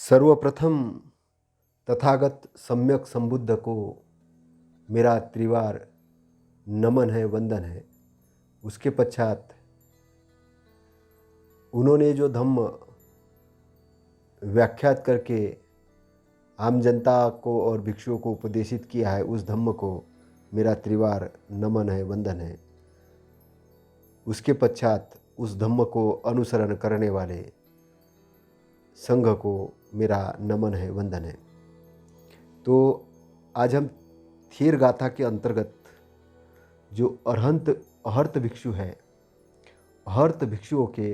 सर्वप्रथम तथागत सम्यक संबुद्ध को मेरा त्रिवार नमन है, वंदन है। उसके पश्चात उन्होंने जो धम्म व्याख्यात करके आम जनता को और भिक्षुओं को उपदेशित किया है, उस धम्म को मेरा त्रिवार नमन है, वंदन है। उसके पश्चात उस धम्म को अनुसरण करने वाले संघ को मेरा नमन है, वंदन है। तो आज हम थेर गाथा के अंतर्गत जो अहर्त भिक्षु है, अहर्त भिक्षुओं के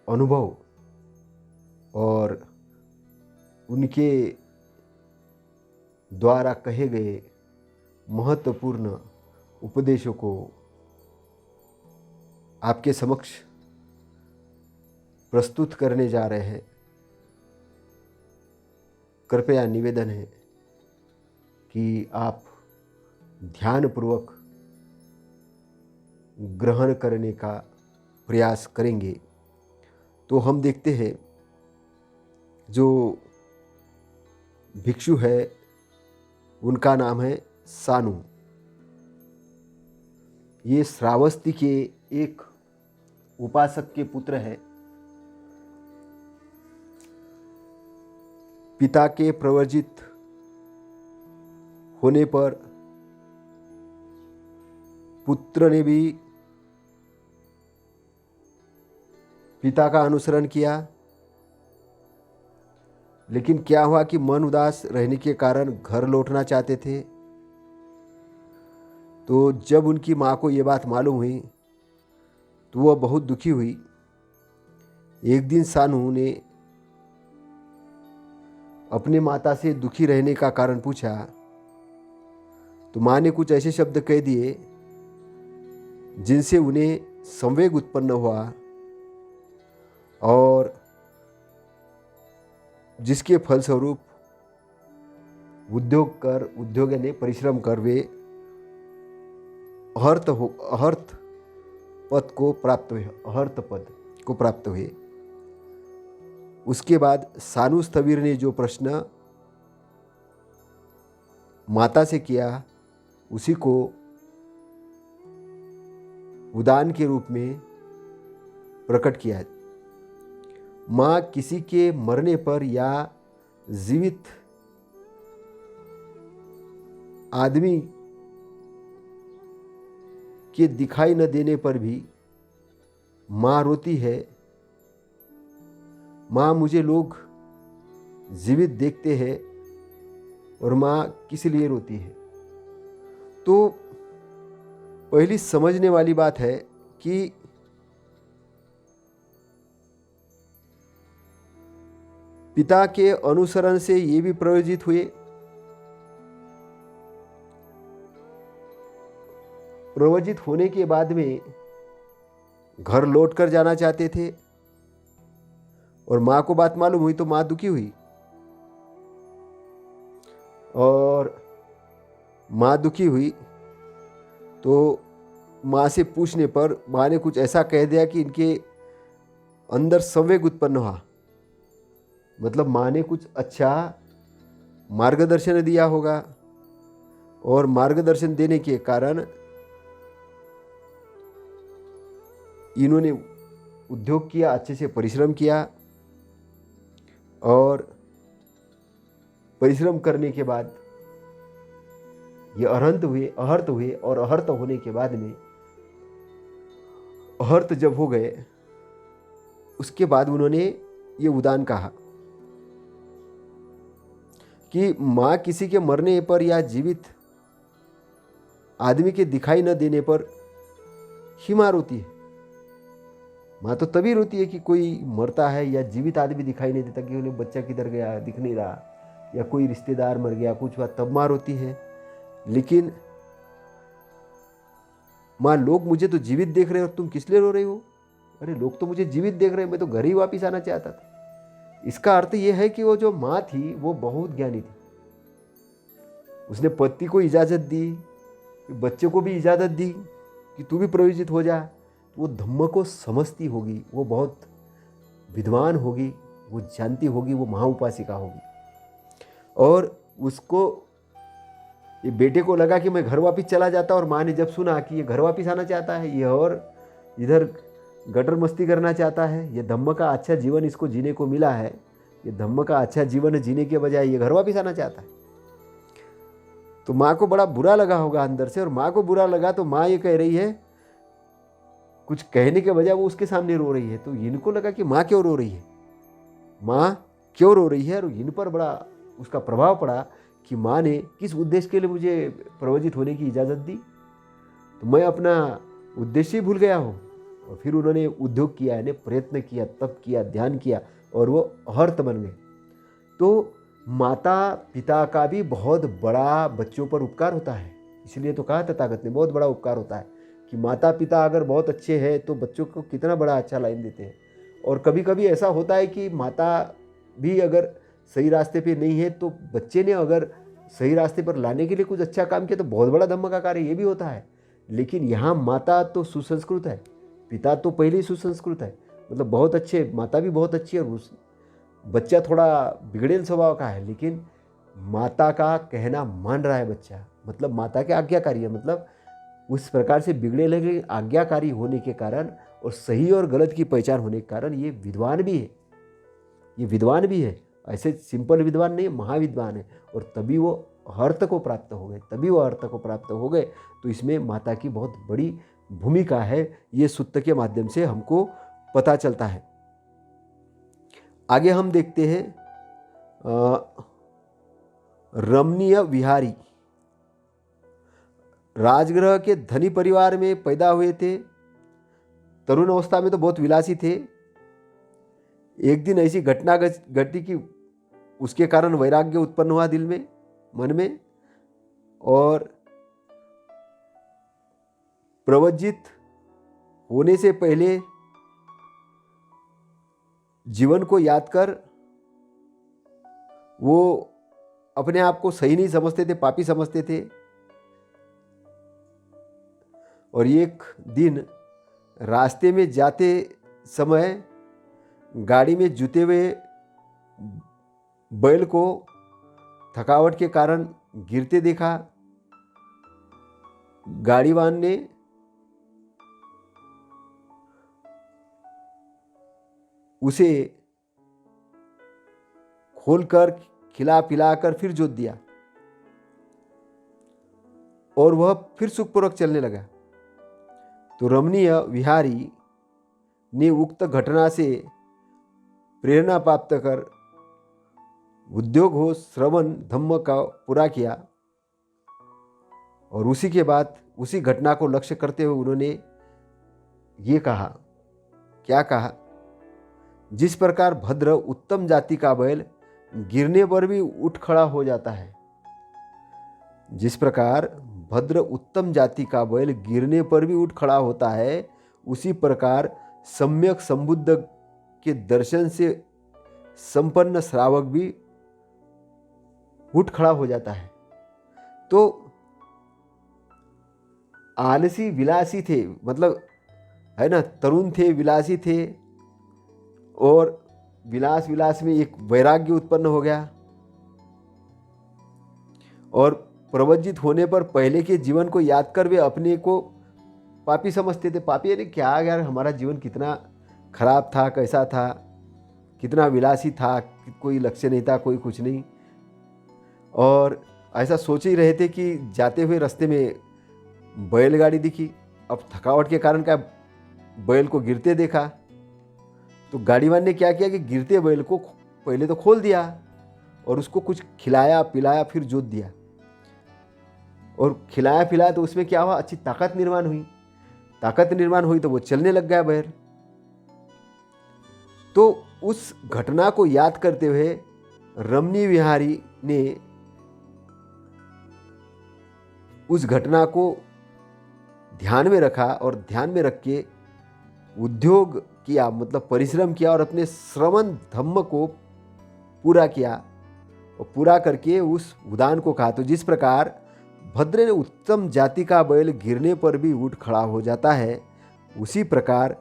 अनुभव और उनके द्वारा कहे गए महत्वपूर्ण उपदेशों को आपके समक्ष प्रस्तुत करने जा रहे हैं। कृपया निवेदन है कि आप ध्यानपूर्वक ग्रहण करने का प्रयास करेंगे। तो हम देखते हैं जो भिक्षु है उनका नाम है सानु। ये श्रावस्ती के एक उपासक के पुत्र है। पिता के प्रवर्जित होने पर पुत्र ने भी पिता का अनुसरण किया, लेकिन क्या हुआ कि मन उदास रहने के कारण घर लौटना चाहते थे। तो जब उनकी माँ को ये बात मालूम हुई तो वह बहुत दुखी हुई। एक दिन सानू ने अपने माता से दुखी रहने का कारण पूछा तो माँ ने कुछ ऐसे शब्द कह दिए जिनसे उन्हें संवेग उत्पन्न हुआ और जिसके फलस्वरूप उद्योग ने परिश्रम कर वे अहर्त पद को प्राप्त हुए। उसके बाद सानु स्थविर ने जो प्रश्न माता से किया उसी को उदान के रूप में प्रकट किया। माँ किसी के मरने पर या जीवित आदमी के दिखाई न देने पर भी माँ रोती है। माँ मुझे लोग जीवित देखते हैं और माँ किस लिए रोती है। तो पहली समझने वाली बात है कि पिता के अनुसरण से ये भी प्रयोजित हुए। प्रयोजित होने के बाद में घर लौट कर जाना चाहते थे और माँ को बात मालूम हुई तो माँ दुखी हुई। और माँ दुखी हुई तो माँ से पूछने पर माँ ने कुछ ऐसा कह दिया कि इनके अंदर संवेग उत्पन्न हुआ। मतलब माँ ने कुछ अच्छा मार्गदर्शन दिया होगा और मार्गदर्शन देने के कारण इन्होंने उद्योग किया, अच्छे से परिश्रम किया और परिश्रम करने के बाद ये अहर्त हुए और अहर्त होने के बाद में अहर्त जब हो गए उसके बाद उन्होंने ये उदान कहा कि माँ किसी के मरने पर या जीवित आदमी के दिखाई न देने पर ही माँ रोती है। माँ तो तभी रोती है कि कोई मरता है या जीवित आदमी दिखाई नहीं देता, कि उन्हें बच्चा किधर गया दिख नहीं रहा, या कोई रिश्तेदार मर गया कुछ हुआ, तब माँ रोती है। लेकिन माँ लोग मुझे तो जीवित देख रहे हो और तुम किस लिए रो रही हो? अरे लोग तो मुझे जीवित देख रहे हैं, मैं तो घर ही वापिस आना चाहता था। इसका अर्थ यह है कि वो जो माँ थी वो बहुत ज्ञानी थी। उसने पति को इजाज़त दी, बच्चे को भी इजाज़त दी कि तू भी प्रयोजित हो जा। वो धम्म को समझती होगी, वो बहुत विद्वान होगी, वो जानती होगी, वो महाउपासिका होगी। और उसको, ये बेटे को लगा कि मैं घर वापस चला जाता, और माँ ने जब सुना कि ये घर वापस आना चाहता है, ये और इधर गटर मस्ती करना चाहता है, ये धम्म का अच्छा जीवन इसको जीने को मिला है, ये धम्म का अच्छा जीवन जीने के बजाय ये घर वापस आना चाहता है, तो माँ को बड़ा बुरा लगा होगा अंदर से। और माँ को बुरा लगा तो माँ ये कह रही है, कुछ कहने के बजाय वो उसके सामने रो रही है। तो इनको लगा कि माँ क्यों रो रही है, माँ क्यों रो रही है, और इन पर बड़ा उसका प्रभाव पड़ा कि माँ ने किस उद्देश्य के लिए मुझे प्रवचित होने की इजाज़त दी, तो मैं अपना उद्देश्य ही भूल गया हूँ। और फिर उन्होंने उद्योग किया, यानी प्रयत्न किया, तप किया, ध्यान किया, और वो हर्त बन गए। तो माता पिता का भी बहुत बड़ा बच्चों पर उपकार होता है। इसलिए तो कहा तथागत ने, बहुत बड़ा उपकार होता है कि माता पिता अगर बहुत अच्छे हैं तो बच्चों को कितना बड़ा अच्छा लाइन देते हैं। और कभी कभी ऐसा होता है कि माता भी अगर सही रास्ते पे नहीं है, तो बच्चे ने अगर सही रास्ते पर लाने के लिए कुछ अच्छा काम किया तो बहुत बड़ा धम्म का कार्य ये भी होता है। लेकिन यहाँ माता तो सुसंस्कृत है, पिता तो पहले ही सुसंस्कृत है, मतलब बहुत अच्छे, माता भी बहुत अच्छी है, और उस बच्चा थोड़ा बिगड़ेल स्वभाव का है, लेकिन माता का कहना मान रहा है बच्चा, मतलब माता के आज्ञाकारी है, मतलब उस प्रकार से बिगड़े लगे आज्ञाकारी होने के कारण और सही और गलत की पहचान होने के कारण ये विद्वान भी है, ये विद्वान भी है। ऐसे सिंपल विद्वान नहीं, महाविद्वान है। और तभी वो अर्थ को प्राप्त हो गए, तभी वो अर्थ को प्राप्त हो गए। तो इसमें माता की बहुत बड़ी भूमिका है, ये सूक्त के माध्यम से हमको पता चलता है। आगे हम देखते हैं रमणीय विहारी राजगृह के धनी परिवार में पैदा हुए थे। तरुण अवस्था में तो बहुत विलासी थे। एक दिन ऐसी घटना घटी कि उसके कारण वैराग्य उत्पन्न हुआ दिल में, मन में, और प्रवज्जित होने से पहले जीवन को याद कर वो अपने आप को सही नहीं समझते थे, पापी समझते थे। और एक दिन रास्ते में जाते समय गाड़ी में जुते हुए बैल को थकावट के कारण गिरते देखा। गाड़ीवान ने उसे खोलकर खिला पिलाकर फिर जोत दिया और वह फिर सुखपूर्वक चलने लगा। तो रमणीय विहारी ने उक्त घटना से प्रेरणा प्राप्त कर उद्योग हो श्रवण धम्म का पूरा किया। और उसी के बाद उसी घटना को लक्ष्य करते हुए उन्होंने ये कहा, क्या कहा, जिस प्रकार भद्र उत्तम जाति का बैल गिरने पर भी उठ खड़ा हो जाता है, जिस प्रकार भद्र उत्तम जाति का बैल गिरने पर भी उठ खड़ा होता है, उसी प्रकार सम्यक संबुद्ध के दर्शन से संपन्न श्रावक भी उठ खड़ा हो जाता है। तो आलसी विलासी थे, मतलब है ना, तरुण थे, विलासी थे, और विलास में एक वैराग्य उत्पन्न हो गया। और प्रवज्जित होने पर पहले के जीवन को याद कर वे अपने को पापी समझते थे। पापी यानी क्या यार, हमारा जीवन कितना खराब था, कैसा था, कितना विलासी था, कोई लक्ष्य नहीं था, कोई कुछ नहीं। और ऐसा सोच ही रहे थे कि जाते हुए रास्ते में बैलगाड़ी दिखी। अब थकावट के कारण क्या बैल को गिरते देखा, तो गाड़ीवान ने क्या किया कि गिरते बैल को पहले तो खोल दिया और उसको कुछ खिलाया पिलाया, फिर जोत दिया। और खिलाया पिलाया तो उसमें क्या हुआ, अच्छी ताकत निर्माण हुई। ताकत निर्माण हुई तो वो चलने लग गया बैल। तो उस घटना को याद करते हुए रमणीय विहारी ने उस घटना को ध्यान में रखा और ध्यान में रख के उद्योग किया, मतलब परिश्रम किया और अपने श्रवण धम्म को पूरा किया। और पूरा करके उस उदान को कहा, तो जिस प्रकार भद्र ने उत्तम जाति का बैल गिरने पर भी उठ खड़ा हो जाता है, उसी प्रकार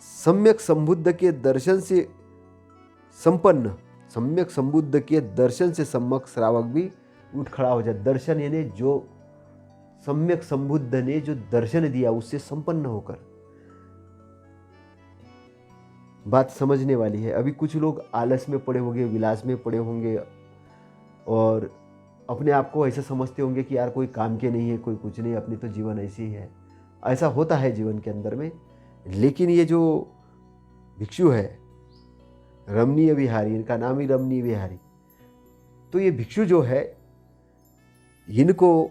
सम्यक संबुद्ध के दर्शन से संपन्न सम्यक संबुद्ध के दर्शन से सम्यक श्रावक भी उठ खड़ा हो जाए। दर्शन यानी जो सम्यक संबुद्ध ने जो दर्शन दिया उससे संपन्न होकर। बात समझने वाली है। अभी कुछ लोग आलस में पड़े होंगे, विलास में पड़े होंगे और अपने आप को ऐसा समझते होंगे कि यार कोई काम के नहीं है, कोई कुछ नहीं, अपनी तो जीवन ऐसी ही है। ऐसा होता है जीवन के अंदर में। लेकिन ये जो भिक्षु है रमणीय विहारी, इनका नाम ही रमणीय विहारी, तो ये भिक्षु जो है इनको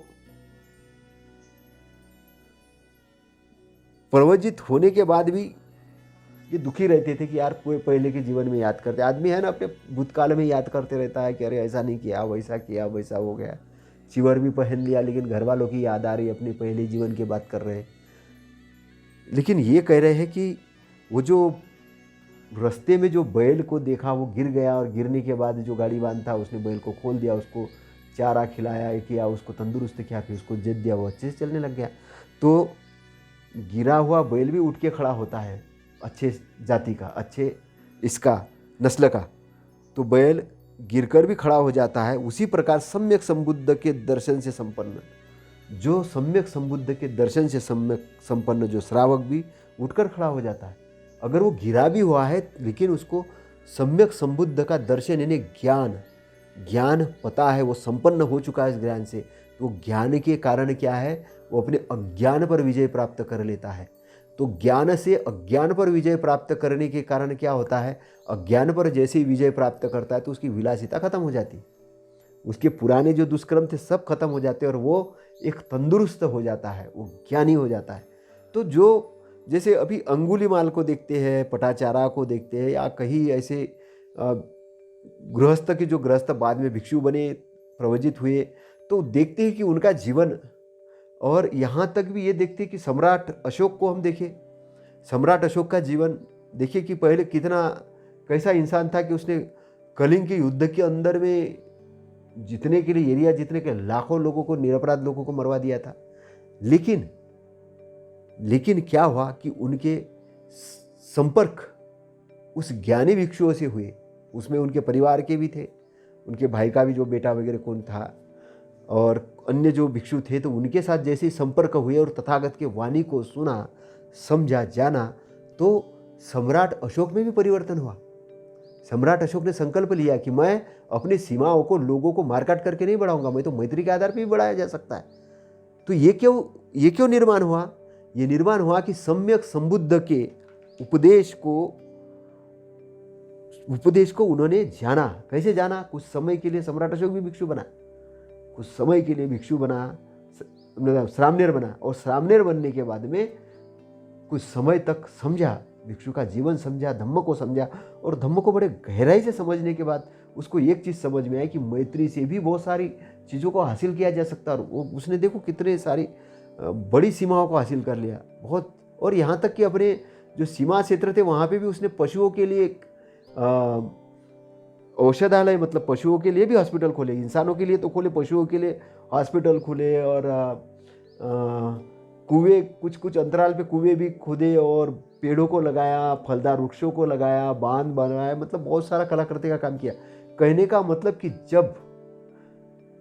प्रवजित होने के बाद भी ये दुखी रहते थे कि यार कोई पहले के जीवन में याद करते। आदमी है ना, अपने भूतकाल में याद करते रहता है कि अरे ऐसा नहीं किया, वैसा किया, वैसा हो गया, चिवर भी पहन लिया, लेकिन घर वालों की याद आ रही, अपने पहले जीवन की बात कर रहे हैं। लेकिन ये कह रहे हैं कि वो जो रास्ते में जो बैल को देखा वो गिर गया, और गिरने के बाद जो गाड़ीवान था उसने बैल को खोल दिया, उसको चारा खिलाया किया, उसको तंदुरुस्त किया, फिर उसको जज दिया, वो अच्छे से चलने लग गया। तो गिरा हुआ बैल भी उठ के खड़ा होता है, अच्छे जाति का, अच्छे इसका नस्ल का, तो बैल गिरकर भी खड़ा हो जाता है। उसी प्रकार सम्यक संबुद्ध के दर्शन से संपन्न, जो सम्यक संबुद्ध के दर्शन से सम्यक संपन्न जो श्रावक भी उठकर खड़ा हो जाता है। अगर वो गिरा भी हुआ है लेकिन उसको सम्यक संबुद्ध का दर्शन यानी ज्ञान पता है, वो संपन्न हो चुका है इस ज्ञान से, तो ज्ञान के कारण क्या है, वो अपने अज्ञान पर विजय प्राप्त कर लेता है। तो ज्ञान से अज्ञान पर विजय प्राप्त करने के कारण क्या होता है, अज्ञान पर जैसे ही विजय प्राप्त करता है तो उसकी विलासिता खत्म हो जाती, उसके पुराने जो दुष्कर्म थे सब खत्म हो जाते हैं और वो एक तंदुरुस्त हो जाता है, वो ज्ञानी हो जाता है। तो जो जैसे अभी अंगुलीमाल को देखते हैं, पटाचारा को देखते हैं, या कहीं ऐसे गृहस्थ के जो गृहस्थ बाद में भिक्षु बने, प्रवजित हुए, तो देखते हैं कि उनका जीवन, और यहाँ तक भी ये देखते हैं कि सम्राट अशोक को हम देखें, सम्राट अशोक का जीवन देखिए कि पहले कितना कैसा इंसान था कि उसने कलिंग के युद्ध के अंदर में जितने के लिए एरिया जितने के लाखों लोगों को, निरपराध लोगों को मरवा दिया था। लेकिन क्या हुआ कि उनके संपर्क उस ज्ञानी भिक्षुओं से हुए, उसमें उनके परिवार के भी थे, उनके भाई का भी जो बेटा वगैरह कौन था, और अन्य जो भिक्षु थे, तो उनके साथ जैसे ही संपर्क हुए और तथागत के वाणी को सुना, समझा, जाना, तो सम्राट अशोक में भी परिवर्तन हुआ। सम्राट अशोक ने संकल्प लिया कि मैं अपनी सीमाओं को, लोगों को मारकाट करके नहीं बढ़ाऊंगा, मैं तो मैत्री के आधार पर भी बढ़ाया जा सकता है। तो ये क्यों निर्माण हुआ? ये निर्माण हुआ कि सम्यक संबुद्ध के उपदेश को उन्होंने जाना। कैसे जाना? कुछ समय के लिए सम्राट अशोक भी भिक्षु बना, कुछ समय के लिए भिक्षु बना, श्रामणेर बना, और श्रामणेर बनने के बाद में कुछ समय तक समझा, भिक्षु का जीवन समझा, धम्म को समझा, और धम्म को बड़े गहराई से समझने के बाद उसको एक चीज़ समझ में आई कि मैत्री से भी बहुत सारी चीज़ों को हासिल किया जा सकता है। और उसने देखो कितने सारी बड़ी सीमाओं को हासिल कर लिया बहुत। और यहाँ तक कि अपने जो सीमा क्षेत्र थे वहाँ पे भी उसने पशुओं के लिए एक औषधालय, मतलब पशुओं के लिए भी हॉस्पिटल खोले, इंसानों के लिए तो खोले, पशुओं के लिए हॉस्पिटल खोले, और कुएं, कुछ अंतराल पे कुएं भी खोदे, और पेड़ों को लगाया, फलदार वृक्षों को लगाया, बांध बनाया, मतलब बहुत सारा कलाकृति का काम किया। कहने का मतलब कि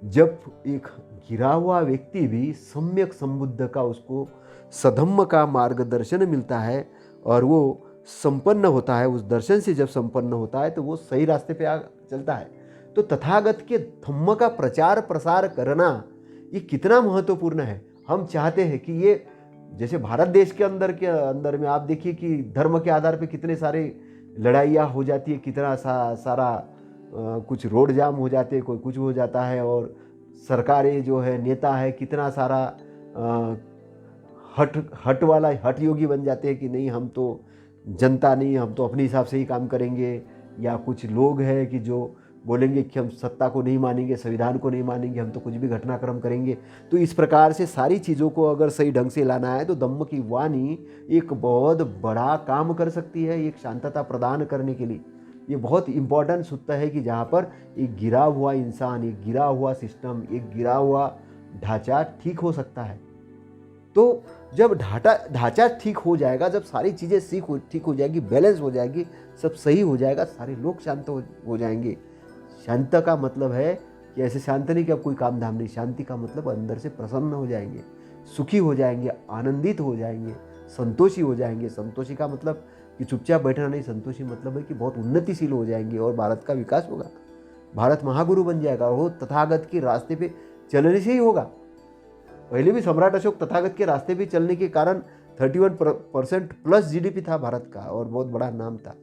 जब एक गिरा हुआ व्यक्ति भी सम्यक संबुद्ध का, उसको सधम्म का मार्गदर्शन मिलता है और वो संपन्न होता है, उस दर्शन से जब संपन्न होता है तो वो सही रास्ते पे चलता है। तो तथागत के धम्म का प्रचार प्रसार करना ये कितना महत्वपूर्ण है। हम चाहते हैं कि ये, जैसे भारत देश के अंदर में आप देखिए कि धर्म के आधार पे कितने सारे लड़ाइयाँ हो जाती है, कितना सारा कुछ रोड जाम हो जाते हैं, कोई कुछ हो जाता है, और सरकारें जो है, नेता है, कितना सारा हट योगी बन जाते हैं कि नहीं, हम तो जनता नहीं, हम तो अपने हिसाब से ही काम करेंगे। या कुछ लोग हैं कि जो बोलेंगे कि हम सत्ता को नहीं मानेंगे, संविधान को नहीं मानेंगे, हम तो कुछ भी घटनाक्रम करेंगे। तो इस प्रकार से सारी चीज़ों को अगर सही ढंग से लाना है तो धम्म की वाणी एक बहुत बड़ा काम कर सकती है, एक शांतता प्रदान करने के लिए। ये बहुत इम्पोर्टेंट सूत्र है कि जहाँ पर एक गिरा हुआ इंसान, एक गिरा हुआ सिस्टम, एक गिरा हुआ ढांचा ठीक हो सकता है। तो जब ढांचा ठीक हो जाएगा, जब सारी चीज़ें ठीक हो जाएगी, बैलेंस हो जाएगी, सब सही हो जाएगा, सारे लोग शांत हो जाएंगे। शांत का मतलब है कि ऐसे शांत नहीं कि अब कोई काम धाम नहीं, शांति का मतलब अंदर से प्रसन्न हो जाएंगे, सुखी हो जाएंगे, आनंदित हो जाएंगे, संतोषी हो जाएंगे। संतोषी का मतलब कि चुपचाप बैठना नहीं, संतोषी मतलब है कि बहुत उन्नतिशील हो जाएंगे और भारत का विकास होगा, भारत महागुरु बन जाएगा। वो तथागत के रास्ते पे चलने से ही होगा। पहले भी सम्राट अशोक तथागत के रास्ते पे चलने के कारण 31% प्लस जीडीपी था भारत का और बहुत बड़ा नाम था।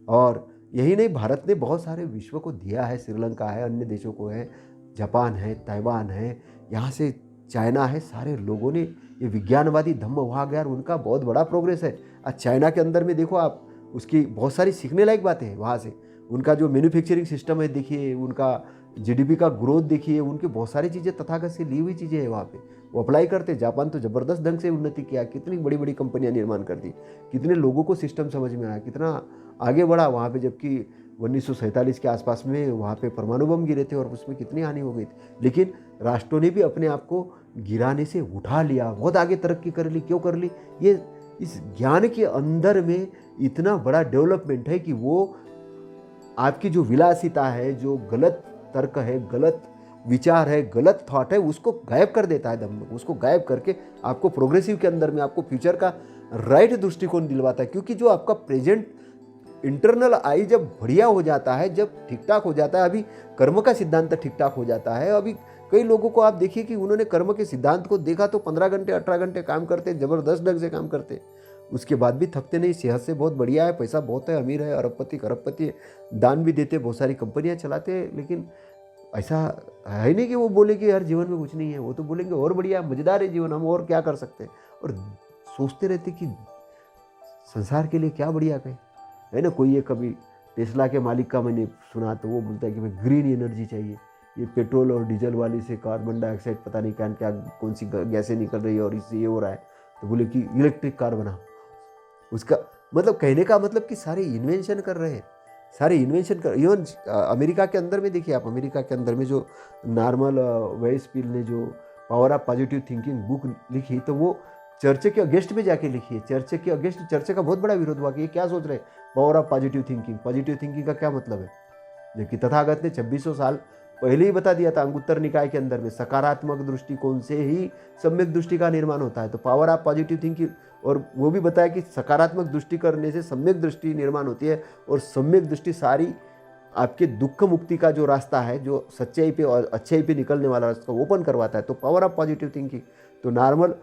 और यही नहीं, भारत ने बहुत सारे विश्व को दिया है, श्रीलंका है, अन्य देशों को है, जापान है, ताइवान है, यहाँ से चाइना है, सारे लोगों ने ये विज्ञानवादी धम्म वहाँ गया और उनका बहुत बड़ा प्रोग्रेस है। आज चाइना के अंदर में देखो आप, उसकी बहुत सारी सीखने लायक बातें हैं वहाँ से। उनका जो मैन्युफैक्चरिंग सिस्टम है देखिए, उनका जीडीपी का ग्रोथ देखिए, उनकी बहुत सारी चीज़ें तथागत से ली हुई चीज़ें हैं वहाँ पे, वो अप्लाई करते। जापान तो ज़बरदस्त ढंग से उन्नति किया, कितनी बड़ी बड़ी कंपनियाँ निर्माण कर दी, कितने लोगों को सिस्टम समझ में आया, कितना आगे बढ़ा वहाँ पे। जबकि 1947 के आसपास में वहाँ पे परमाणु बम गिरे थे और उसमें कितनी हानि हो गई थी, लेकिन राष्ट्रों ने भी अपने आप को गिराने से उठा लिया, बहुत आगे तरक्की कर ली। क्यों कर ली? ये इस ज्ञान के अंदर में इतना बड़ा डेवलपमेंट है कि वो आपकी जो विलासिता है, जो गलत तर्क है, गलत विचार है, गलत थॉट है, उसको गायब कर देता है दम, उसको गायब करके आपको प्रोग्रेसिव के अंदर में आपको फ्यूचर का राइट दृष्टिकोण दिलवाता है। क्योंकि जो आपका प्रेजेंट इंटरनल आई जब बढ़िया हो जाता है, जब ठीक ठाक हो जाता है, अभी कर्म का सिद्धांत ठीक ठाक हो जाता है। अभी कई लोगों को आप देखिए कि उन्होंने कर्म के सिद्धांत को देखा तो 15 घंटे 18 घंटे काम करते, जबरदस्त ढंग से काम करते, उसके बाद भी थकते नहीं, सेहत से बहुत बढ़िया है, पैसा बहुत है, अमीर है, अरबपति खरबपति है, दान भी देते, बहुत सारी कंपनियां चलाते हैं। लेकिन ऐसा है नहीं कि वो बोले कि यार जीवन में कुछ नहीं है, वो तो बोलेंगे और बढ़िया मजेदार है जीवन, हम और क्या कर सकते हैं। और सोचते रहते कि संसार के लिए क्या बढ़िया कहे, है ना। कोई ये कभी टेस्ला के मालिक का मैंने सुना तो वो बोलता है कि भाई ग्रीन एनर्जी चाहिए, ये पेट्रोल और डीजल वाली से कार्बन डाइऑक्साइड पता नहीं क्या क्या कौन सी गैसें निकल रही है और इससे ये हो रहा है, तो बोले कि इलेक्ट्रिक कार बनाओ। उसका मतलब कहने का मतलब कि सारे इन्वेंशन कर रहे हैं, सारे इन्वेंशन कर। इवन अमेरिका के अंदर में देखिए आप, अमेरिका के अंदर में जो नॉर्मन वेल्सपील ने जो power of positive thinking book लिखी, तो वो चर्च के अगेंस्ट में जाके लिखी है। चर्च के अगेंस्ट, चर्च का बहुत बड़ा विरोध हुआ कि ये क्या सोच रहे हैं power of positive thinking. Positive thinking का क्या मतलब है? जबकि तथागत ने 2600 साल पहले ही बता दिया था अंगुत्तर निकाय के अंदर में, सकारात्मक दृष्टिकोण से ही सम्यक दृष्टि का निर्माण होता है। तो पावर ऑफ पॉजिटिव थिंकिंग, और वो भी बताया कि सकारात्मक दृष्टि करने से सम्यक दृष्टि निर्माण होती है, और सम्यक दृष्टि सारी आपके दुख मुक्ति का जो रास्ता है, जो सच्चाई पे और अच्छाई पे निकलने वाला रास्ता ओपन करवाता है। तो पावर ऑफ पॉजिटिव थिंकिंग, तो नॉर्मल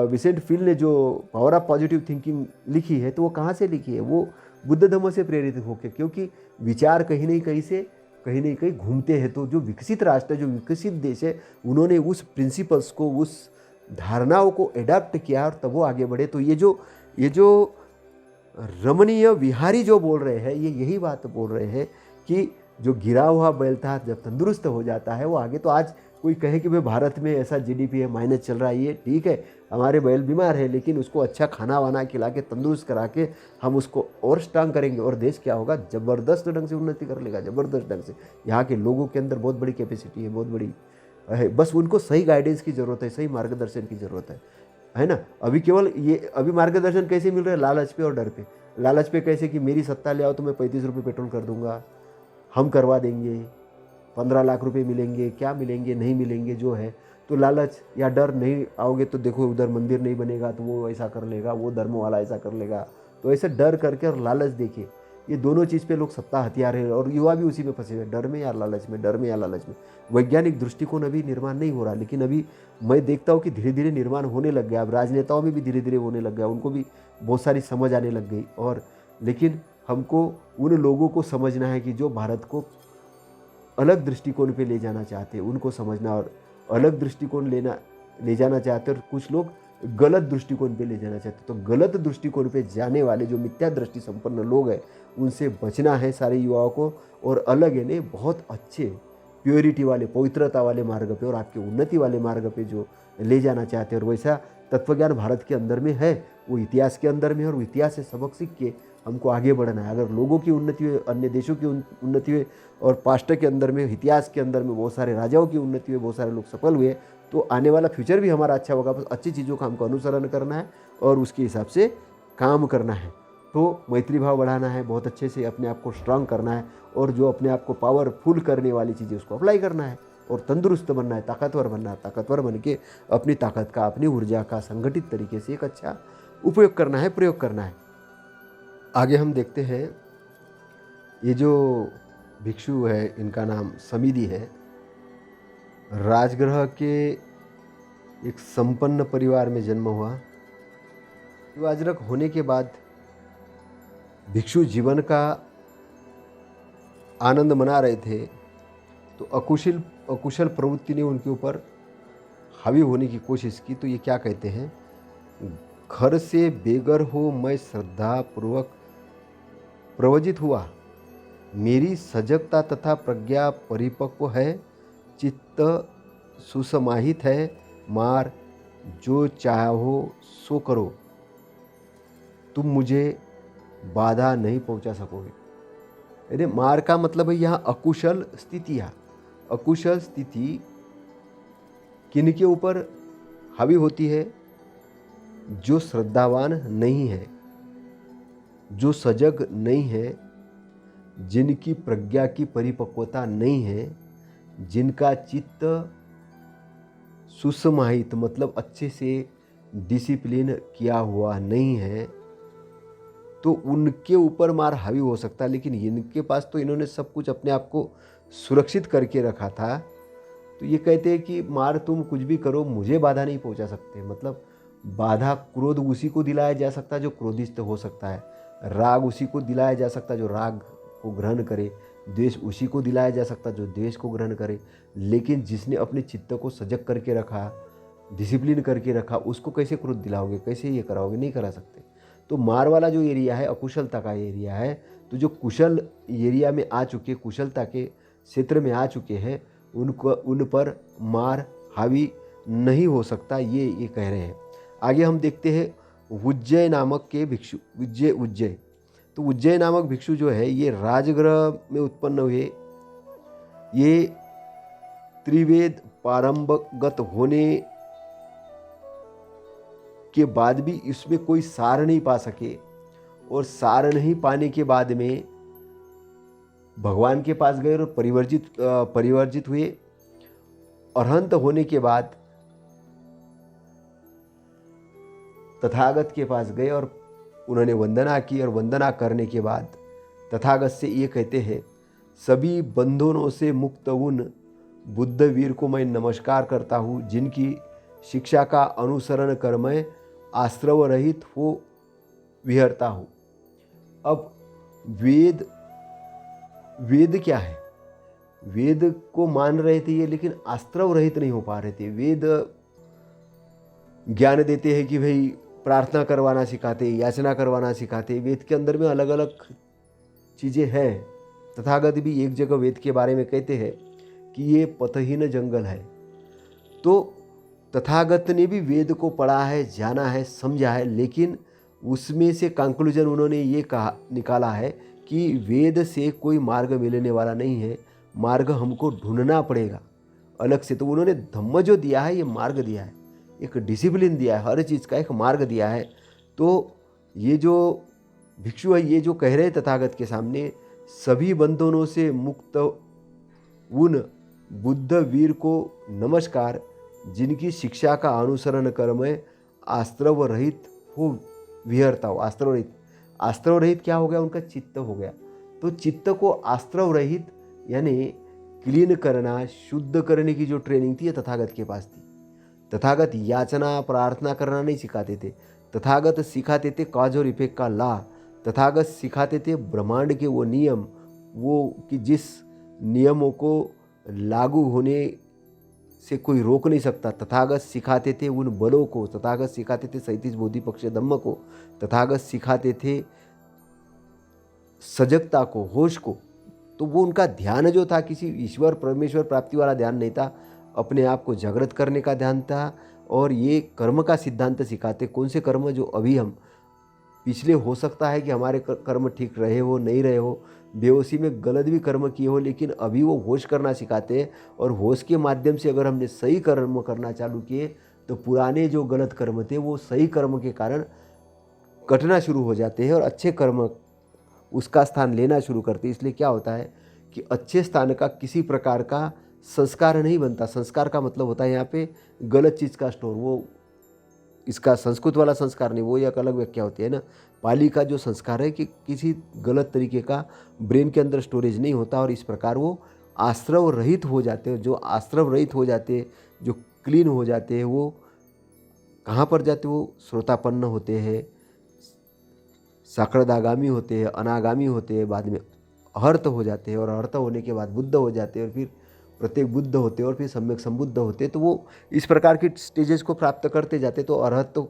विसेंट फील ने जो पावर ऑफ पॉजिटिव थिंकिंग लिखी है, तो वो कहाँ से लिखी है? वो बुद्ध धम्म से प्रेरित होकर, क्योंकि विचार कहीं नहीं कहीं से कहीं नहीं कहीं घूमते हैं। तो जो विकसित राष्ट्र है, जो विकसित देश है, उन्होंने उस प्रिंसिपल्स को, उस धारणाओं को एडाप्ट किया और तब वो आगे बढ़े। तो ये जो रमणीय विहारी जो बोल रहे हैं, ये यही बात बोल रहे हैं कि जो गिरा हुआ बैल था जब तंदुरुस्त हो जाता है वो आगे। तो आज कोई कहे कि भाई भारत में ऐसा जीडीपी है, माइनस चल रहा है, ये ठीक है, हमारे बैल बीमार है, लेकिन उसको अच्छा खाना वाना खिला के तंदुरुस्त करा के हम उसको और स्ट्रांग करेंगे और देश क्या होगा, ज़बरदस्त ढंग से उन्नति कर लेगा, ज़बरदस्त ढंग से। यहाँ के लोगों के अंदर बहुत बड़ी कैपेसिटी है, बहुत बड़ी है, बस उनको सही गाइडेंस की ज़रूरत है, सही मार्गदर्शन की ज़रूरत है ना। अभी केवल ये अभी मार्गदर्शन कैसे मिल रहा है? लालच पे और डर पे। लालच पे कैसे कि मेरी सत्ता ले आओ तो मैं 35 रुपये पेट्रोल कर दूंगा, हम करवा देंगे, 15 लाख रुपए मिलेंगे, क्या मिलेंगे, नहीं मिलेंगे, जो है। तो लालच या डर, नहीं आओगे तो देखो उधर मंदिर नहीं बनेगा तो वो ऐसा कर लेगा, वो धर्म वाला ऐसा कर लेगा। तो ऐसे डर करके और लालच देखिए, ये दोनों चीज़ पे लोग सत्ता हथियार है और युवा भी उसी में फंसे हुए, डर में या लालच में, डर में या लालच में। वैज्ञानिक दृष्टिकोण अभी निर्माण नहीं हो रहा, लेकिन अभी मैं देखता हूँ कि धीरे धीरे निर्माण होने लग गया। अब राजनेताओं में भी धीरे धीरे होने लग गया, उनको भी बहुत सारी समझ आने लग गई। और लेकिन हमको उन लोगों को समझना है कि जो भारत को अलग दृष्टिकोण पे ले जाना चाहते हैं, उनको समझना, और अलग दृष्टिकोण ले जाना चाहते हैं, और कुछ लोग गलत दृष्टिकोण पे ले जाना चाहते हैं। तो गलत दृष्टिकोण पे जाने वाले जो मिथ्या दृष्टि संपन्न लोग हैं, उनसे बचना है सारे युवाओं को, और अलग है नहीं, बहुत अच्छे प्योरिटी वाले, पवित्रता वाले मार्ग पे और आपके उन्नति वाले मार्ग पे जो ले जाना चाहते हैं। और वैसा तत्वज्ञान भारत के अंदर में है, वो इतिहास के अंदर में है, और वो इतिहास से सबक सीख के हमको आगे बढ़ना है। अगर लोगों की उन्नति हुई, अन्य देशों की उन्नति हुई, और पास्ट के अंदर में, इतिहास के अंदर में बहुत सारे राजाओं की उन्नति हुई, बहुत सारे लोग सफल हुए, तो आने वाला फ्यूचर भी हमारा अच्छा होगा। बस अच्छी चीज़ों का हमको अनुसरण करना है और उसके हिसाब से काम करना है। तो मैत्री भाव बढ़ाना है, बहुत अच्छे से अपने आप को स्ट्रांग करना है और जो अपने आप को पावरफुल करने वाली चीज़ें उसको अप्लाई करना है और तंदुरुस्त बनना है, ताकतवर बनना है। ताकतवर बन के अपनी ताकत का, अपनी ऊर्जा का संगठित तरीके से एक अच्छा उपयोग करना है, प्रयोग करना है। आगे हम देखते हैं, ये जो भिक्षु है इनका नाम समिधि है। राजगृह के एक संपन्न परिवार में जन्म हुआ। राजरक होने के बाद भिक्षु जीवन का आनंद मना रहे थे, तो अकुशल प्रवृत्ति ने उनके ऊपर हावी होने की कोशिश की। तो ये क्या कहते हैं, घर से बेघर हो मैं श्रद्धापूर्वक प्रवजित हुआ, मेरी सजगता तथा प्रज्ञा परिपक्व है, चित्त सुसमाहित है, मार जो चाहो सो करो, तुम मुझे बाधा नहीं पहुंचा सकोगे। अरे मार का मतलब है यहाँ अकुशल स्थितियाँ। अकुशल स्थिति किन के ऊपर हावी होती है, जो श्रद्धावान नहीं है, जो सजग नहीं है, जिनकी प्रज्ञा की परिपक्वता नहीं है, जिनका चित्त सुसमाहित मतलब अच्छे से डिसिप्लिन किया हुआ नहीं है, तो उनके ऊपर मार हावी हो सकता है। लेकिन इनके पास तो इन्होंने सब कुछ अपने आप को सुरक्षित करके रखा था, तो ये कहते हैं कि मार तुम कुछ भी करो, मुझे बाधा नहीं पहुंचा सकते। मतलब बाधा, क्रोध उसी को दिलाया जा सकता है जो क्रोधित हो सकता है, राग उसी को दिलाया जा सकता है जो राग को ग्रहण करे, द्वेष उसी को दिलाया जा सकता है जो द्वेष को ग्रहण करे। लेकिन जिसने अपने चित्त को सजग करके रखा, डिसिप्लिन करके रखा, उसको कैसे क्रोध दिलाओगे, कैसे ये कराओगे, नहीं करा सकते। तो मार वाला जो एरिया है अकुशलता का एरिया है। तो जो कुशल एरिया में आ चुके, कुशलता के क्षेत्र में आ चुके हैं, उनको उन पर मार हावी नहीं हो सकता, ये कह रहे हैं। आगे हम देखते हैं उज्जय नामक के भिक्षु। उज्जय तो उज्जय नामक भिक्षु जो है ये राजगृह में उत्पन्न हुए। ये त्रिवेद पारंगत होने के बाद भी इसमें कोई सार नहीं पा सके, और सार नहीं पाने के बाद में भगवान के पास गए और परिवर्जित हुए। अरहंत होने के बाद तथागत के पास गए और उन्होंने वंदना की, और वंदना करने के बाद तथागत से ये कहते हैं, सभी बंधनों से मुक्त उन बुद्ध वीर को मैं नमस्कार करता हूँ, जिनकी शिक्षा का अनुसरण कर मैं आश्रव रहित हो विहरता हूँ। अब वेद क्या है, वेद को मान रहे थे ये, लेकिन आश्रव रहित नहीं हो पा रहे थे। वेद ज्ञान देते हैं कि भाई प्रार्थना करवाना सिखाते, याचना करवाना सिखाते। वेद के अंदर में अलग अलग चीज़ें हैं। तथागत भी एक जगह वेद के बारे में कहते हैं कि ये पथहीन जंगल है। तो तथागत ने भी वेद को पढ़ा है, जाना है, समझा है, लेकिन उसमें से कंक्लूजन उन्होंने ये निकाला है कि वेद से कोई मार्ग मिलने वाला नहीं है, मार्ग हमको ढूंढना पड़ेगा अलग से। तो उन्होंने धम्म जो दिया है, ये मार्ग दिया है, एक डिसिप्लिन दिया है, हर चीज़ का एक मार्ग दिया है। तो ये जो भिक्षु है, ये जो कह रहे तथागत के सामने, सभी बंधनों से मुक्त उन बुद्ध वीर को नमस्कार, जिनकी शिक्षा का अनुसरण कर मैं आश्रव रहित हो विहरता हूँ। आश्रव रहित क्या हो गया, उनका चित्त हो गया। तो चित्त को आश्रव रहित यानी क्लीन करना, शुद्ध करने की जो ट्रेनिंग थी, ये तथागत के पास थी। तथागत याचना प्रार्थना करना नहीं सिखाते थे, तथागत सिखाते थे कॉज और इफेक्ट का लॉ। तथागत सिखाते थे ब्रह्मांड के वो नियम, वो कि जिस नियमों को लागू होने से कोई रोक नहीं सकता। तथागत सिखाते थे उन बलों को, तथागत सिखाते थे 37 बोधि पक्ष धम्म को, तथागत सिखाते थे सजगता को, होश को। तो वो उनका ध्यान जो था किसी ईश्वर परमेश्वर प्राप्ति वाला ध्यान नहीं था, अपने आप को जागृत करने का ध्यान था। और ये कर्म का सिद्धांत सिखाते, कौन से कर्म जो अभी हम पिछले हो सकता है कि हमारे कर्म ठीक रहे हो, नहीं रहे हो, बेहोशी में गलत भी कर्म किए हो, लेकिन अभी वो होश करना सिखाते हैं। और होश के माध्यम से अगर हमने सही कर्म करना चालू किए तो पुराने जो गलत कर्म थे वो सही कर्म के कारण कटना शुरू हो जाते हैं और अच्छे कर्म उसका स्थान लेना शुरू करते हैं। इसलिए क्या होता है कि अच्छे स्थान का किसी प्रकार का संस्कार नहीं बनता। संस्कार का मतलब होता है यहाँ पे गलत चीज़ का स्टोर। वो इसका संस्कृत वाला संस्कार नहीं, वो एक अलग व्याख्या होती है ना। पाली का जो संस्कार है कि किसी गलत तरीके का ब्रेन के अंदर स्टोरेज नहीं होता और इस प्रकार वो आश्रव रहित हो जाते हैं। जो आश्रव रहित हो जाते हैं, जो क्लीन हो जाते हैं, वो कहाँ पर जाते हैं? वो श्रोतापन्न होते हैं, साकृदागामी होते हैं, अनागामी होते हैं, बाद में अहर्त हो जाते हैं और अहर्त होने के बाद बुद्ध हो जाते हैं और फिर प्रत्येक बुद्ध होते हैं और फिर सम्यक संबुद्ध होते हैं। तो वो इस प्रकार की स्टेजेस को प्राप्त करते जाते। तो अरहत तो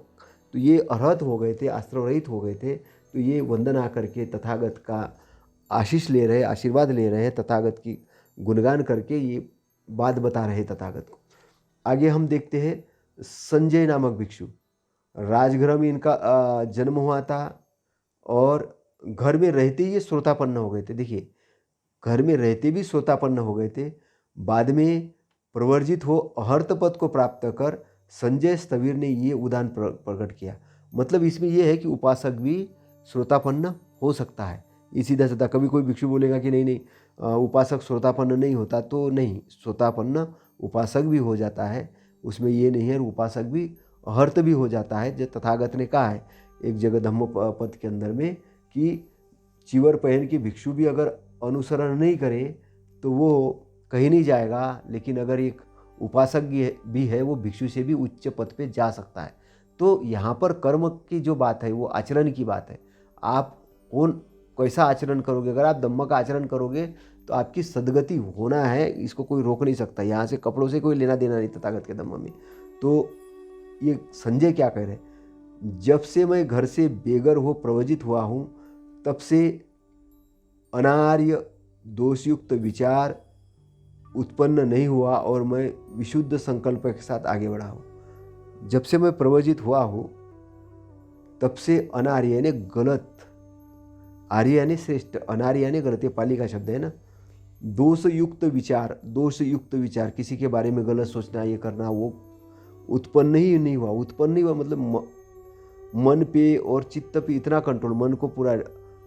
ये अरहत हो गए थे, आश्रव रहित हो गए थे। तो ये वंदना करके तथागत का आशीष ले रहे, आशीर्वाद ले रहे हैं, तथागत की गुणगान करके ये बात बता रहे तथागत को। आगे हम देखते हैं संजय नामक भिक्षु। राजगृह में इनका जन्म हुआ था और घर में रहते ही ये श्रोतापन्न हो गए थे। देखिए, घर में रहते भी श्रोतापन्न हो गए थे। बाद में प्रवर्जित हो अहर्त पद को प्राप्त कर संजय स्थविर ने ये उदान प्रकट किया। मतलब इसमें यह है कि उपासक भी श्रोतापन्न हो सकता है। ये सीधा सीधा कभी कोई भिक्षु बोलेगा कि नहीं उपासक श्रोतापन्न नहीं होता, तो नहीं, श्रोतापन्न उपासक भी हो जाता है, उसमें ये नहीं है। उपासक भी अहर्त भी हो जाता है। जो तथागत ने कहा है एक जगह धम्म पद के अंदर में कि चिवर पहन के भिक्षु भी अगर अनुसरण नहीं करे तो वो कहीं नहीं जाएगा, लेकिन अगर एक उपासक भी है वो भिक्षु से भी उच्च पद पे जा सकता है। तो यहाँ पर कर्म की जो बात है वो आचरण की बात है। आप कौन कैसा आचरण करोगे? अगर आप धम्म का आचरण करोगे तो आपकी सदगति होना है, इसको कोई रोक नहीं सकता। यहाँ से कपड़ों से कोई लेना देना नहीं तथागत के धम्म में। तो ये संजय क्या कह रहे हैं? जब से मैं घर से बेघर हो प्रवजित हुआ हूँ तब से अनार्य दोषयुक्त विचार उत्पन्न नहीं हुआ और मैं विशुद्ध संकल्प के साथ आगे बढ़ा हूँ। जब से मैं प्रवजित हुआ हूँ तब से अनार्य यानी गलत, आर्य यानी श्रेष्ठ, अनार्य यानी गलत, ये पाली का शब्द है ना। दोषयुक्त विचार, किसी के बारे में गलत सोचना, ये करना, वो उत्पन्न ही नहीं हुआ। उत्पन्न नहीं हुआ मतलब मन पे और चित्त पे इतना कंट्रोल, मन को पूरा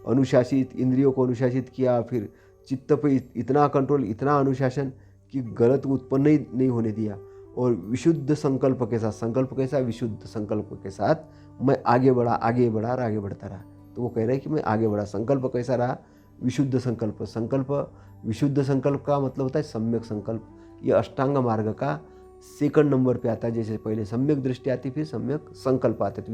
अनुशासित, इंद्रियों को अनुशासित किया, फिर चित्त पे इतना कंट्रोल, इतना अनुशासन कि गलत उत्पन्न ही नहीं होने दिया। और विशुद्ध संकल्प के साथ, संकल्प कैसा? विशुद्ध संकल्प के साथ मैं आगे बढ़ा और आगे बढ़ता रहा। तो वो कह रहे हैं कि मैं आगे बढ़ा। संकल्प कैसा रहा? विशुद्ध संकल्प। विशुद्ध संकल्प का मतलब होता है सम्यक संकल्प। ये अष्टांग मार्ग का सेकंड नंबर पे आता है। जैसे पहले सम्यक दृष्टि आती, फिर सम्यक संकल्प आते। तो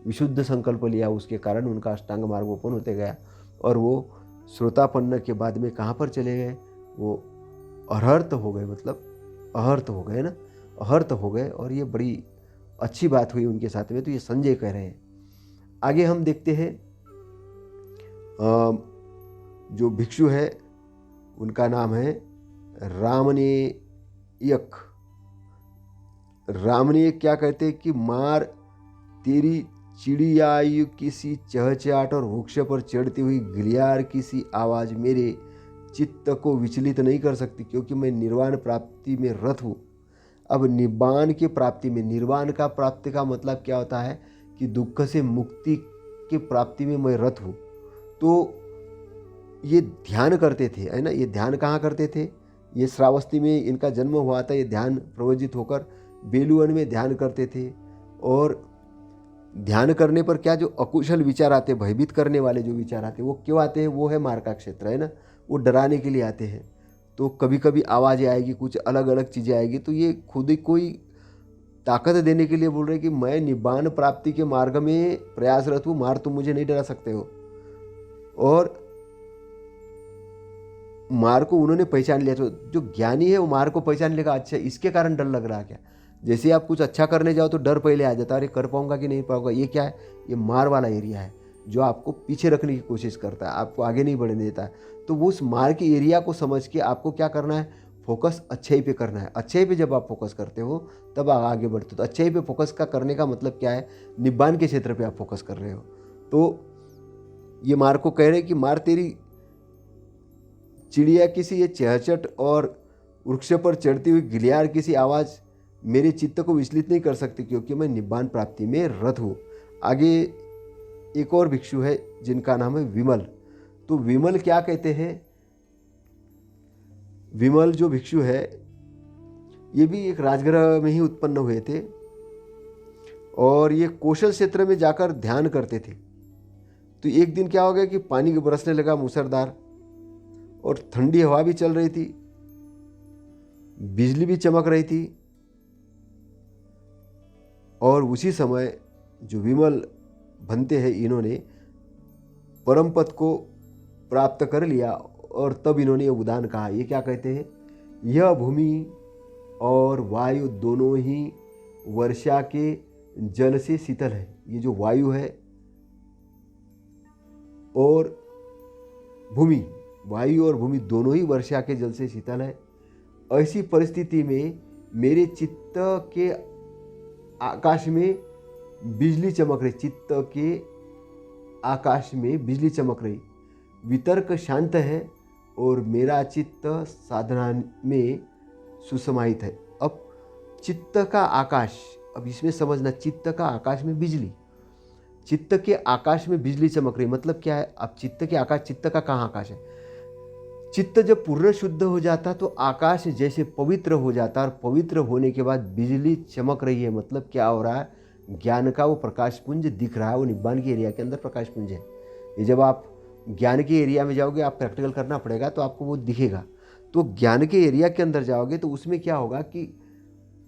विशुद्ध संकल्प लिया, उसके कारण उनका अष्टांग मार्ग ओपन होते गया और वो श्रोतापन्न के बाद में कहाँ पर चले गए? वो अहर्त हो गए, मतलब अहर्त हो गए ना, अहर्त हो गए। और ये बड़ी अच्छी बात हुई उनके साथ में। तो ये संजय कह रहे हैं। आगे हम देखते हैं जो भिक्षु है उनका नाम है रामनेयक। रामनेयक क्या कहते हैं कि मार तेरी चिड़ियायु किसी चहचहाट और वृक्ष पर चढ़ती हुई गिलियार की सी आवाज़ मेरे चित्त को विचलित नहीं कर सकती, क्योंकि मैं निर्वाण प्राप्ति में रत हूँ। अब निब्बान की प्राप्ति में, निर्वाण का प्राप्ति का मतलब क्या होता है कि दुख से मुक्ति की प्राप्ति में मैं रत हूँ। तो ये ध्यान करते थे, है ना। ये ध्यान कहाँ करते थे? ये श्रावस्ती में इनका जन्म हुआ था। ये ध्यान प्रवजित होकर बेलुवन में ध्यान करते थे। और ध्यान करने पर क्या जो अकुशल विचार आते, भयभीत करने वाले जो विचार आते, वो क्यों आते हैं? वो है मार्ग का क्षेत्र, है ना। वो डराने के लिए आते हैं। तो कभी कभी आवाज़ें आएगी, कुछ अलग अलग चीज़ें आएगी, तो ये खुद ही कोई ताकत देने के लिए बोल रहे कि मैं निब्बान प्राप्ति के मार्ग में प्रयासरत हूँ, मार तुम मुझे नहीं डरा सकते हो। और मार को उन्होंने पहचान लिया। तो जो ज्ञानी है वो मार को पहचान लेगा, अच्छा इसके कारण डर लग रहा है क्या। जैसे आप कुछ अच्छा करने जाओ तो डर पहले आ जाता है, अरे कर पाऊंगा कि नहीं पाऊंगा। ये क्या है? ये मार वाला एरिया है जो आपको पीछे रखने की कोशिश करता है, आपको आगे नहीं बढ़ने देता है। तो वो उस मार के एरिया को समझ के आपको क्या करना है? फोकस अच्छाई पे करना है। अच्छाई पे जब आप फोकस करते हो तब आप आगे बढ़ते हो। तो अच्छाई पे फोकस का करने का मतलब क्या है? निब्बान के क्षेत्र पे आप फोकस कर रहे हो। तो ये मार को कह रहे हैं कि मार तेरी चिड़िया किसी ये चहचट और वृक्ष पर चढ़ती हुई गिलियार किसी आवाज़ मेरे चित्त को विचलित नहीं कर सकती, क्योंकि मैं निब्बान प्राप्ति में रत हूँ। आगे एक और भिक्षु है जिनका नाम है विमल। तो विमल क्या कहते हैं? विमल जो भिक्षु है ये भी एक राजगृह में ही उत्पन्न हुए थे और ये कौशल क्षेत्र में जाकर ध्यान करते थे। तो एक दिन क्या हो गया कि पानी बरसने लगा मूसलाधार और ठंडी हवा भी चल रही थी, बिजली भी चमक रही थी। और उसी समय जो विमल बनते हैं इन्होंने परम पद को प्राप्त कर लिया और तब इन्होंने ये उदान कहा। ये क्या कहते हैं? यह भूमि और वायु दोनों ही वर्षा के जल से शीतल है। ये जो वायु है और भूमि, वायु और भूमि दोनों ही वर्षा के जल से शीतल है। ऐसी परिस्थिति में मेरे चित्त के आकाश में बिजली चमक रही, चित्त के आकाश में बिजली चमक रही। वितर्क शांत है और मेरा चित्त साधना में सुसमाहित है। अब चित्त का आकाश, अब इसमें समझना, चित्त का आकाश में बिजली, चित्त के आकाश में बिजली चमक रही मतलब क्या है? अब चित्त के आकाश, चित्त का कहाँ आकाश है? चित्त जब पूर्ण शुद्ध हो जाता तो आकाश जैसे पवित्र हो जाता, और पवित्र होने के बाद बिजली चमक रही है मतलब क्या हो रहा है? ज्ञान का वो प्रकाश पुंज दिख रहा है। वो निब्बान के एरिया के अंदर प्रकाश पुंज है। ये जब आप ज्ञान के एरिया में जाओगे, आप प्रैक्टिकल करना पड़ेगा तो आपको वो दिखेगा। तो ज्ञान के एरिया के अंदर जाओगे तो उसमें क्या होगा कि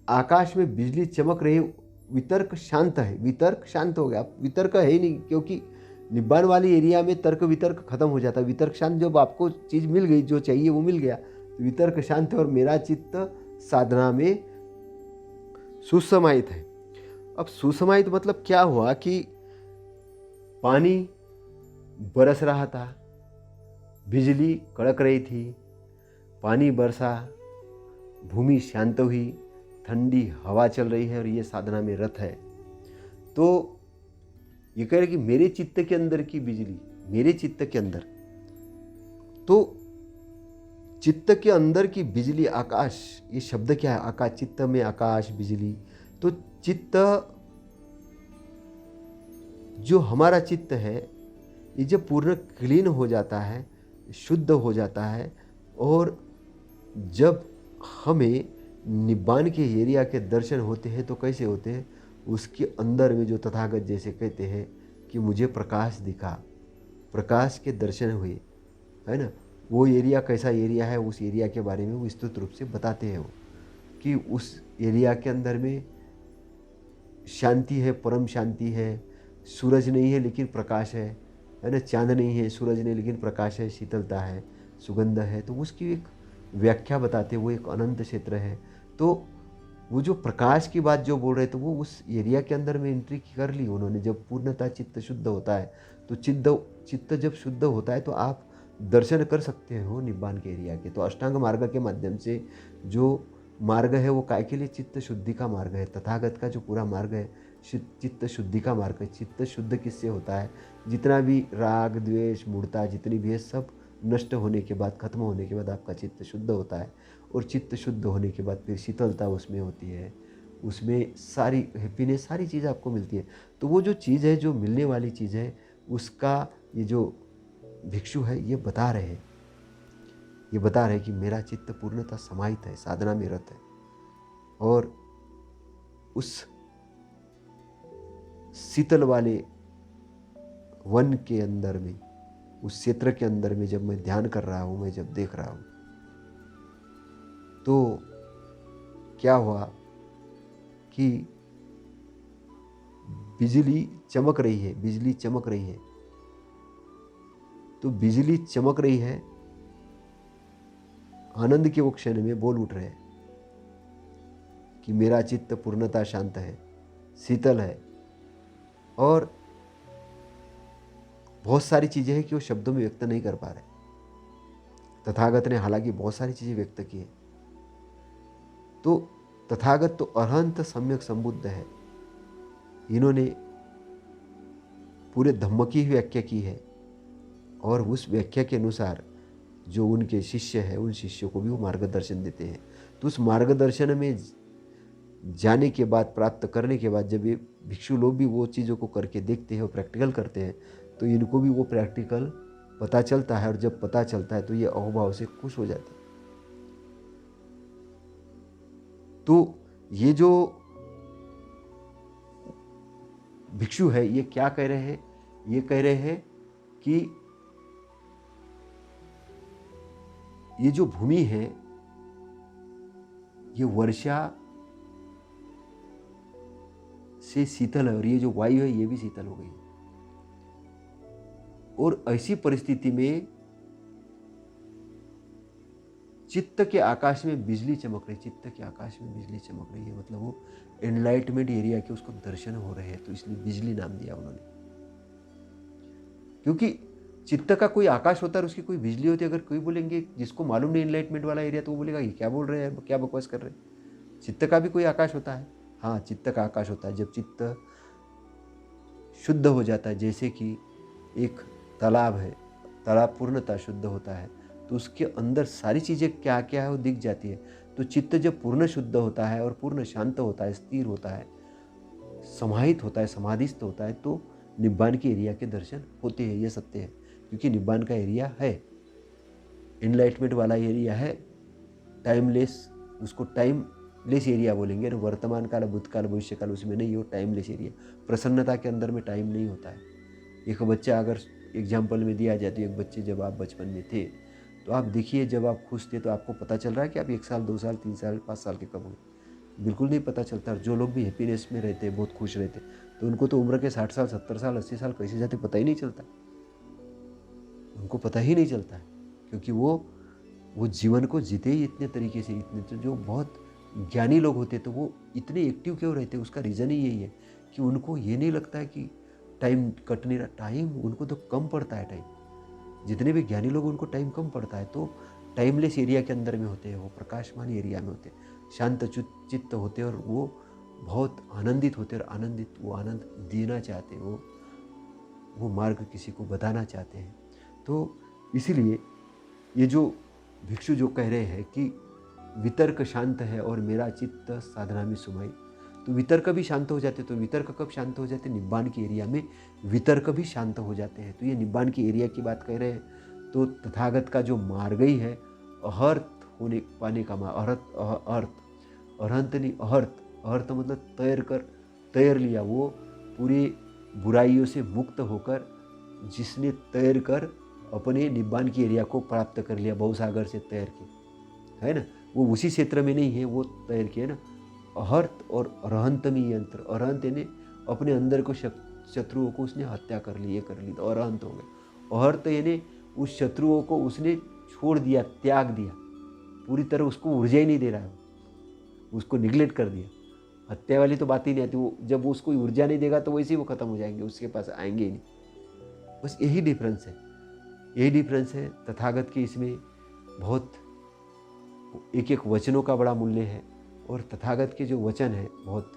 आकाश में बिजली चमक रही, वितर्क शांत है। वितर्क शांत हो गया, वितर्क है ही नहीं, क्योंकि निब्बान वाली एरिया में तर्क वितर्क खत्म हो जाता है। वितर्क शांत, जब आपको चीज़ मिल गई, जो चाहिए वो मिल गया, तो वितर्क शांत है और मेरा चित्त साधना में सुसमाहित है। अब सुसमाहित मतलब क्या हुआ कि पानी बरस रहा था, बिजली कड़क रही थी, पानी बरसा, भूमि शांत हुई, ठंडी हवा चल रही है और ये साधना में रत है। तो ये कह रहे कि मेरे चित्त के अंदर की बिजली, मेरे चित्त के अंदर, तो चित्त के अंदर की बिजली, आकाश, ये शब्द क्या है? आकाश, चित्त में आकाश, बिजली। तो चित्त, जो हमारा चित्त है, ये जब पूर्ण क्लीन हो जाता है, शुद्ध हो जाता है, और जब हमें निब्बान के एरिया के दर्शन होते हैं तो कैसे होते हैं? उसके अंदर में जो तथागत जैसे कहते हैं कि मुझे प्रकाश दिखा, प्रकाश के दर्शन हुए, है ना। वो एरिया कैसा एरिया है, उस एरिया के बारे में वो विस्तृत रूप से बताते हैं वो, कि उस एरिया के अंदर में शांति है, परम शांति है। सूरज नहीं है लेकिन प्रकाश है ना। चांद नहीं है, सूरज नहीं, लेकिन प्रकाश है, शीतलता है, सुगंध है। तो उसकी एक व्याख्या बताते हैं, वो एक अनंत क्षेत्र है। तो वो जो प्रकाश की बात जो बोल रहे थे, वो उस एरिया के अंदर में एंट्री कर ली उन्होंने। जब पूर्णतः चित्त शुद्ध होता है, तो चित्त जब शुद्ध होता है तो आप दर्शन कर सकते हो निब्बान के एरिया के। तो अष्टांग मार्ग के माध्यम से जो मार्ग है वो काय के लिए? चित्त शुद्धि का मार्ग है। तथागत का जो पूरा मार्ग है चित्त शुद्धि का मार्ग है। चित्त शुद्ध किससे होता है? जितना भी राग द्वेष मूढ़ता जितनी भी है, सब नष्ट होने के बाद, खत्म होने के बाद आपका चित्त शुद्ध होता है। और चित्त शुद्ध होने के बाद फिर शीतलता उसमें होती है, उसमें सारी हैप्पीनेस, सारी चीज़ आपको मिलती है। तो वो जो चीज़ है, जो मिलने वाली चीज़ है, उसका ये जो भिक्षु है ये बता रहे हैं, ये बता रहे कि मेरा चित्त पूर्णतः समाहित है, साधना में रत है। और उस शीतल वाले वन के अंदर में, उस क्षेत्र के अंदर में जब मैं ध्यान कर रहा हूँ, मैं जब देख रहा हूँ, तो क्या हुआ कि बिजली चमक रही है, बिजली चमक रही है। तो बिजली चमक रही है, आनंद के वो क्षण में बोल उठ रहे हैं कि मेरा चित्त पूर्णतः शांत है, शीतल है। और बहुत सारी चीज़ें हैं कि वो शब्दों में व्यक्त नहीं कर पा रहे। तथागत ने हालांकि बहुत सारी चीज़ें व्यक्त की है, तो तथागत तो अरहंत सम्यक संबुद्ध है। इन्होंने पूरे धम्म की ही व्याख्या की है और उस व्याख्या के अनुसार जो उनके शिष्य हैं उन शिष्यों को भी वो मार्गदर्शन देते हैं। तो उस मार्गदर्शन में जाने के बाद, प्राप्त करने के बाद, जब ये भिक्षु लोग भी वो चीज़ों को करके देखते हैं और प्रैक्टिकल करते हैं तो इनको भी वो प्रैक्टिकल पता चलता है। और जब पता चलता है तो ये अहोभाव से खुश हो जाते हैं। तो ये जो भिक्षु है ये क्या कह रहे हैं? ये कह रहे हैं कि ये जो भूमि है ये वर्षा से शीतल है और ये जो वायु है ये भी शीतल हो गई। और ऐसी परिस्थिति में चित्त के आकाश में बिजली चमक रही, चित्त के आकाश में बिजली चमक रही है, मतलब वो एनलाइटमेंट एरिया के उसको दर्शन हो रहे हैं, तो इसलिए बिजली नाम दिया उन्होंने। क्योंकि चित्त का कोई आकाश होता है और उसकी कोई बिजली होती है। अगर कोई बोलेंगे जिसको मालूम नहीं एनलाइटमेंट वाला एरिया, तो वो बोलेगा ये क्या बोल रहे हैं, क्या बकवास कर रहे हैं। चित्त का भी कोई आकाश होता है। हाँ, चित्त का आकाश होता है। जब चित्त शुद्ध हो जाता है, जैसे कि एक तालाब है, तालाब पूर्णतः शुद्ध होता है तो उसके अंदर सारी चीज़ें क्या क्या है वो दिख जाती है। तो चित्त जब पूर्ण शुद्ध होता है और पूर्ण शांत होता है, स्थिर होता है, समाहित होता है, समाधिस्थ होता है, तो निब्बान के एरिया के दर्शन होते हैं। ये सत्य है, क्योंकि निब्बान का एरिया है, एनलाइटमेंट वाला एरिया है, टाइमलेस, उसको टाइमलेस एरिया बोलेंगे। वर्तमान काल, भूतकाल, भविष्य काल उसमें नहीं हो, टाइमलेस एरिया। प्रसन्नता के अंदर में टाइम नहीं होता है। एक बच्चा अगर एग्जाम्पल में दिया जाए तो एक बच्चे जब आप बचपन में थे तो आप देखिए, जब आप खुश थे तो आपको पता चल रहा है कि आप 1 साल, 2 साल, 3 साल, 5 साल के कब होंगे? बिल्कुल नहीं पता चलता। और जो लोग भी हैप्पीनेस में रहते हैं, बहुत खुश रहते हैं, तो उनको तो उम्र के 60 साल, 70 साल, 80 साल कैसे जाते पता ही नहीं चलता। उनको पता ही नहीं चलता है, क्योंकि वो जीवन को जीते ही इतने तरीके से। इतने तो जो बहुत ज्ञानी लोग होते तो वो इतने एक्टिव क्यों रहते? उसका रीज़न ही यही है कि उनको ये नहीं लगता है कि टाइम कट नहीं रहा। टाइम उनको तो कम पड़ता है। टाइम, जितने भी ज्ञानी लोग उनको टाइम कम पड़ता है, तो टाइमलेस एरिया के अंदर में होते हैं, वो प्रकाशमान एरिया में होते हैं, शांत चित्त होते हैं और वो बहुत आनंदित होते हैं। और आनंदित, वो आनंद देना चाहते हैं, वो मार्ग किसी को बताना चाहते हैं। तो इसीलिए ये जो भिक्षु जो कह रहे हैं कि वितर्क शांत है और मेरा चित्त साधना में सुमाई, तो वितर्क भी शांत हो जाते। तो वितर्क कब शांत हो जाते? निब्बान के एरिया में वितर्क भी शांत हो जाते हैं। तो ये निब्बान के एरिया की बात कह रहे हैं। तो तथागत का जो मार्ग ही है अहर्त होने पाने का मार्ग, अरहंत नहीं, अहर्त मतलब तैर लिया, वो पूरी बुराइयों से मुक्त होकर जिसने तैर कर अपने निब्बान की एरिया को प्राप्त कर लिया, भवसागर से तैर के, है ना। वो उसी क्षेत्र में नहीं है, वो तैर के, है ना। अहर्त और अरहंत में यंत्र, अरहंत यानी अपने अंदर को शत्रुओं को उसने हत्या कर ली, ये कर ली, तो अरहंत हो गए। अहर्त यानी उस शत्रुओं को उसने छोड़ दिया, त्याग दिया, पूरी तरह उसको ऊर्जा ही नहीं दे रहा है, उसको निगलेक्ट कर दिया। हत्या वाली तो बात ही नहीं आती। वो जब वो उसको ऊर्जा नहीं देगा तो वैसे ही वो खत्म हो जाएंगे, उसके पास आएंगे ही नहीं। बस यही डिफरेंस है, यही डिफरेंस है। तथागत के इसमें बहुत एक एक वचनों का बड़ा मूल्य है और तथागत के जो वचन है बहुत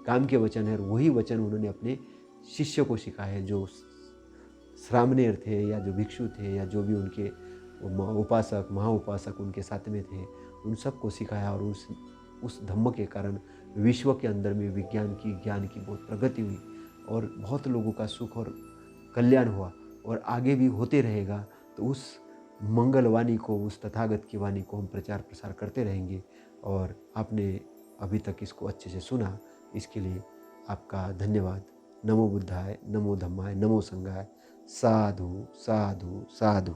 काम के वचन है। और वही वचन उन्होंने अपने शिष्य को सिखाए, जो श्रामणेर थे या जो भिक्षु थे या जो भी उनके उपासक, महाउपासक उनके साथ में थे, उन सबको सिखाया। और उस धम्म के कारण विश्व के अंदर में विज्ञान की, ज्ञान की बहुत प्रगति हुई और बहुत लोगों का सुख और कल्याण हुआ और आगे भी होते रहेगा। तो उस मंगल वाणी को, उस तथागत की वाणी को हम प्रचार प्रसार करते रहेंगे। और आपने अभी तक इसको अच्छे से सुना, इसके लिए आपका धन्यवाद। नमो बुद्धाय, नमो धम्माय, नमो संघाय। साधु साधु साधु।